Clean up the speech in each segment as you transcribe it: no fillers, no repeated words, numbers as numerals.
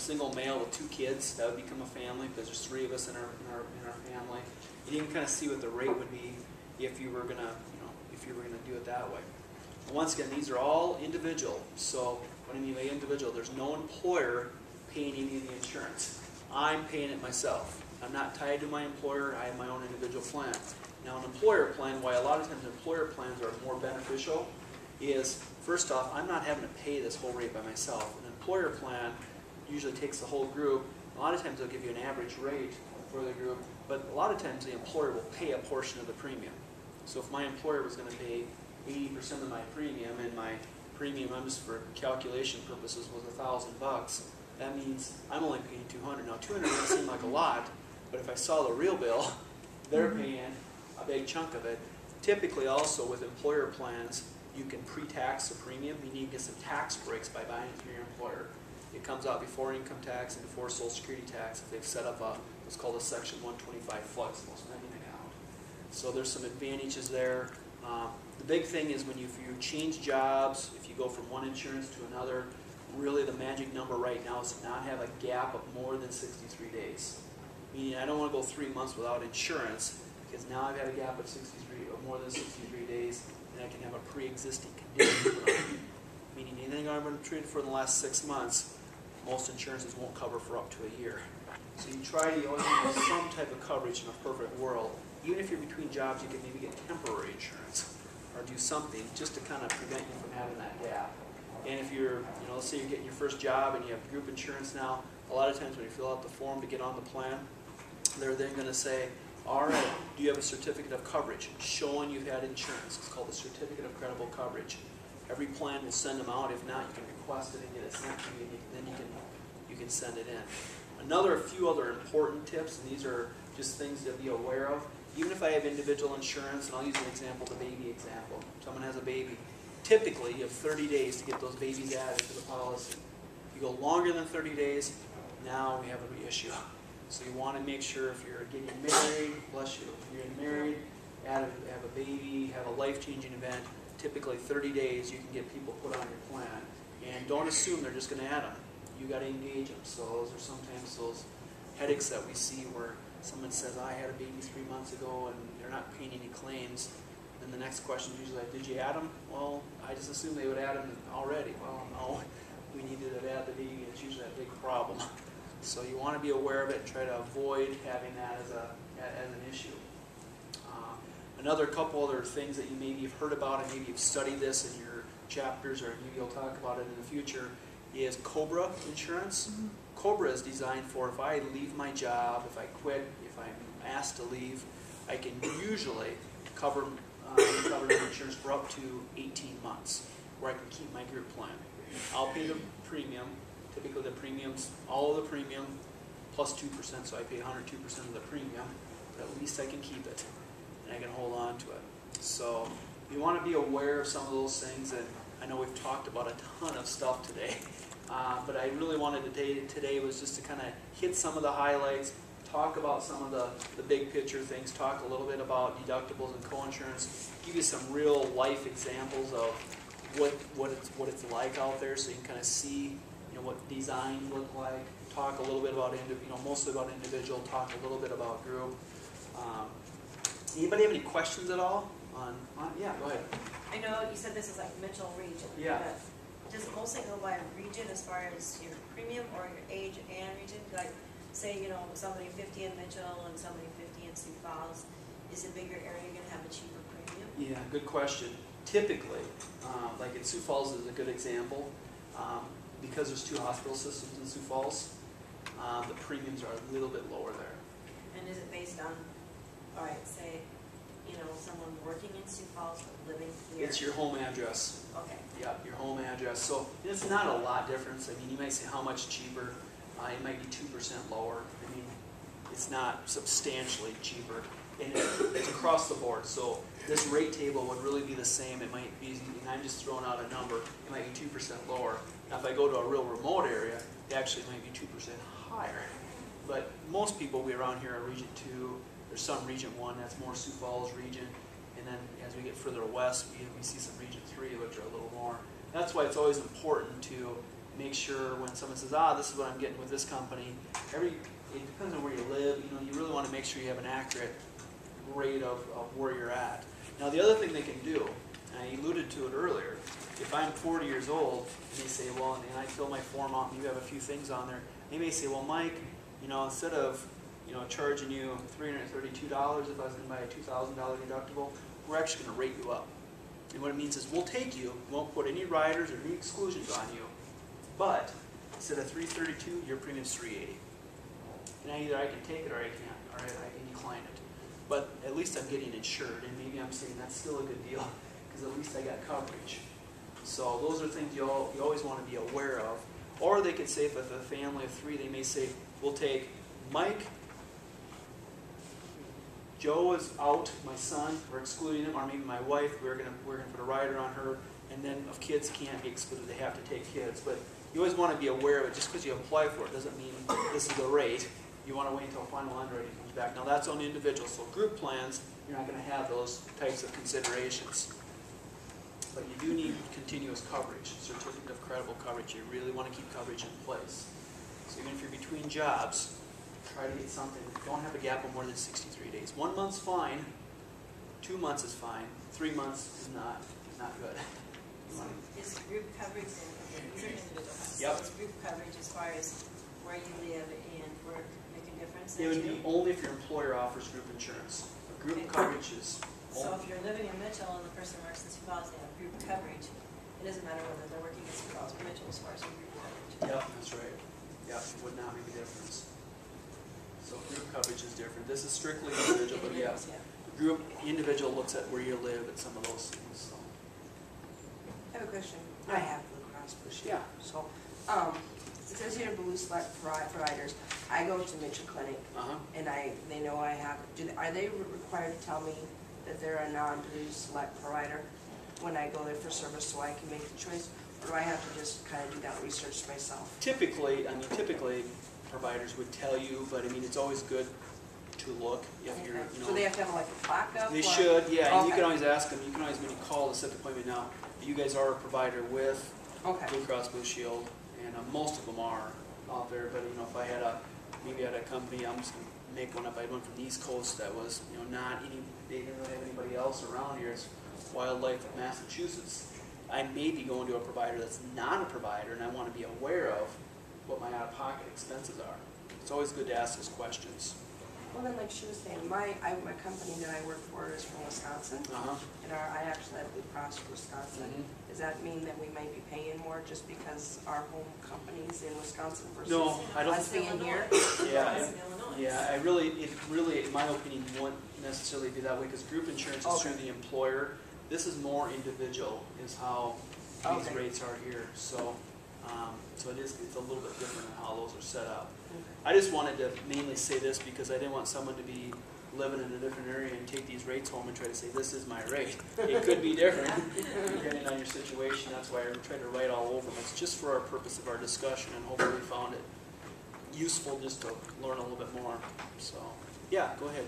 single male with 2 kids, that would become a family because there's 3 of us in our family. And you can kind of see what the rate would be if you were gonna, do it that way. And once again, these are all individual. So what I mean by individual, there's no employer paying any of the insurance. I'm paying it myself. I'm not tied to my employer. I have my own individual plan. Now, an employer plan, why a lot of times employer plans are more beneficial, is first off, I'm not having to pay this whole rate by myself. An employer plan usually takes the whole group. A lot of times they'll give you an average rate for the group, but a lot of times the employer will pay a portion of the premium. So if my employer was going to pay 80% of my premium, and my premium, I'm just for calculation purposes, was $1,000, that means I'm only paying $200. Now, $200 doesn't seem like a lot, but if I saw the real bill, they're paying a big chunk of it. Typically, also with employer plans, you can pre-tax the premium. You need to get some tax breaks by buying it through your employer. It comes out before income tax and before Social Security tax if they've set up what's called a Section 125 flexible spending account. So there's some advantages there. The big thing is if you change jobs, if you go from one insurance to another, really the magic number right now is to not have a gap of more than 63 days. Meaning I don't want to go 3 months without insurance because now I've got a gap of 63 or more than 63 days and I can have a pre-existing condition put on me. Meaning anything I've been treated for in the last 6 months, most insurances won't cover for up to a year. So you try to always have some type of coverage in a perfect world. Even if you're between jobs, you can maybe get temporary insurance or do something just to kind of prevent you from having that gap. And if you're, let's say you're getting your first job and you have group insurance now, a lot of times when you fill out the form to get on the plan, they're then going to say, all right, do you have a certificate of coverage showing you've had insurance? It's called the certificate of credible coverage. Every plan will send them out. If not, you can request it and get it sent to you, and then you can send it in. A few other important tips, and these are just things to be aware of. Even if I have individual insurance, and I'll use an example, the baby example. Someone has a baby. Typically, you have 30 days to get those babies added to the policy. If you go longer than 30 days, now we have an issue. So you want to make sure if you're getting married, bless you, if you're getting married, have a baby, have a life-changing event, typically 30 days you can get people put on your plan. And don't assume they're just going to add them. You got to engage them. So those are sometimes those headaches that we see where someone says, I had a baby 3 months ago and they're not paying any claims. And the next question is usually like, did you add them? Well, I just assumed they would add them already. Well, no, we needed to add the baby, and it's usually a big problem. So you want to be aware of it and try to avoid having that as an issue. Another couple other things that you maybe have heard about, and maybe you've studied this in your chapters, or maybe you'll talk about it in the future, is COBRA insurance. COBRA is designed for if I leave my job, if I quit, if I'm asked to leave, I can usually cover insurance for up to 18 months, where I can keep my group plan. I'll pay the premium. Typically the premiums, all of the premium, plus 2%, so I pay 102% of the premium, but at least I can keep it, and I can hold on to it. So you want to be aware of some of those things, and I know we've talked about a ton of stuff today, but I really wanted today was just to kind of hit some of the highlights, talk about some of the big picture things, talk a little bit about deductibles and coinsurance, give you some real life examples of what it's like out there, so you can kind of see what designs look like. Talk a little bit about mostly about individual. Talk a little bit about group. Anybody have any questions at all? Yeah, go ahead. I know you said this is like Mitchell region. Yeah. But does it mostly go by region as far as your premium or your age and region? Like, say somebody 50 in Mitchell and somebody 50 in Sioux Falls. Is a bigger area going to have a cheaper premium? Yeah, good question. Typically, like in Sioux Falls is a good example. Because there's 2 hospital systems in Sioux Falls, the premiums are a little bit lower there. And is it based on, all right, say, someone working in Sioux Falls but living here? It's your home address. Okay. Yeah, your home address. So it's not a lot difference. I mean, you might say how much cheaper. It might be 2% lower. I mean, it's not substantially cheaper. And it's across the board. So this rate table would really be the same. It might be, and I'm just throwing out a number, it might be 2% lower. Now if I go to a real remote area, it actually might be 2% higher. But most people around here are Region 2. There's some Region 1, that's more Sioux Falls region. And then as we get further west, we see some Region 3, which are a little more. That's why it's always important to make sure when someone says, this is what I'm getting with this company, it depends on where you live, you know, you really want to make sure you have an accurate rate of where you're at. Now the other thing they can do, and I alluded to it earlier, if I'm 40 years old, and they say, well, and I fill my form out, and you have a few things on there, they may say, well, Mike, you know, instead of, you know, charging you $332 if I was going to buy a $2,000 deductible, we're actually going to rate you up. And what it means is we'll take you, won't put any riders or any exclusions on you, but instead of $332, your premium's $380. And either I can take it or I can't, or I can decline it. But at least I'm getting insured, and maybe I'm saying that's still a good deal, because at least I got coverage. So those are things you always want to be aware of. Or they could say, if it's a family of 3, they may say, we'll take Mike, Joe is out, my son, we're excluding him, or maybe my wife, we're gonna put a rider on her, and then if kids can't be excluded, they have to take kids. But you always want to be aware of it. Just because you apply for it doesn't mean this is the rate. You want to wait until final underwriting comes back. Now that's on the individual. So group plans, you're not going to have those types of considerations. But you do need continuous coverage, certificate of credible coverage. You really want to keep coverage in place. So even if you're between jobs, try to get something. Don't have a gap of more than 63 days. 1 month's fine. 2 months is fine. 3 months is not good. So is group coverage individual? Yep. So is group coverage as far as where you live and work make a difference? It would be only if your employer offers group insurance. Group coverage is. So if you're living in Mitchell and the person works in Sioux Falls, they have group coverage. It doesn't matter whether they're working in Sioux Falls or Mitchell as far as your group coverage. Yep, that's right. Yep, it would not make a difference. So group coverage is different. This is strictly individual, but yeah. Group individual looks at where you live at some of those things. So. I have a question. I have Blue Cross Blue Shield. Yeah. So, it says here Blue Select providers. I go to Mitchell Clinic, and they know I have. Are they required to tell me that they're a non-Blue Select provider when I go there for service, so I can make the choice, or do I have to just kind of do that research myself? Typically, providers would tell you, but I mean, it's always good to look if you're, you know. So they have to have like a plaque up? They should, yeah. And you can always ask them. You can always, when you call to set the appointment now, you guys are a provider with Blue Cross Blue Shield, and most of them are out there. But you know, if I had maybe at a company, I'm just gonna make one up. I had one from the East Coast that was, you know, they didn't really have anybody else around here. It's Wildlife of Massachusetts. I may be going to a provider that's not a provider, and I want to be aware of what my out-of-pocket expenses are. It's always good to ask those questions. Well, then, like she was saying, my company that I work for is from Wisconsin, and I actually have Blue Cross for Wisconsin. Does that mean that we might be paying more just because our home company's in Wisconsin versus us being here? Yeah, it really, in my opinion, won't necessarily be that way because group insurance is through the employer. This is more individual, is how these rates are here. So, it's a little bit different in how those are set up. I just wanted to mainly say this because I didn't want someone to be living in a different area and take these rates home and try to say, this is my rate. It could be different depending on your situation. That's why I tried to write all over them. It's just for our purpose of our discussion, and hopefully we found it useful just to learn a little bit more. So, yeah, go ahead.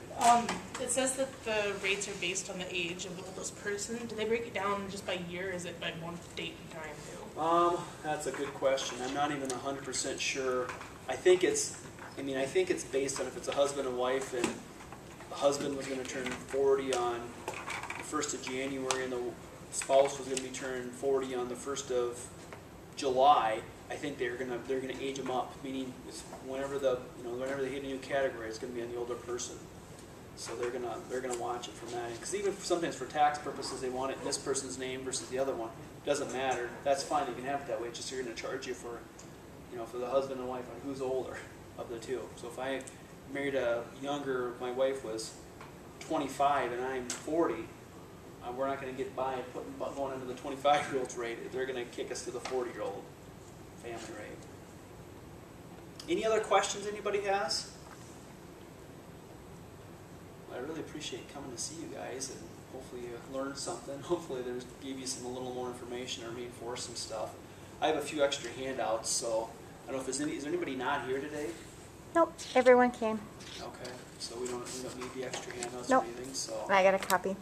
It says that the rates are based on the age of the oldest person. Do they break it down just by year, or is it by month, date, and time too? That's a good question. I'm not even 100% sure. I think it's based on if it's a husband and wife, and the husband was going to turn 40 on the 1st of January, and the spouse was going to be turning 40 on the 1st of July. I think they're gonna age them up, meaning whenever they hit a new category, it's going to be on the older person. So they're gonna watch it from that. Because even sometimes for tax purposes, they want it in this person's name versus the other one. It doesn't matter. That's fine. You can have it that way. It's just they're going to charge you for, for the husband and wife on who's older of the two. So if I married a younger, my wife was 25 and I'm 40, we're not going to get by going into the 25-year-old's rate. They're going to kick us to the 40-year-old family rate. Any other questions anybody has? I really appreciate coming to see you guys, and hopefully you learned something. Hopefully there's gave you a little more information or reinforced some stuff. I have a few extra handouts, so I don't know if is there anybody not here today? Nope, everyone came. Okay, so we don't need the extra handouts nope. or anything. So I got a copy.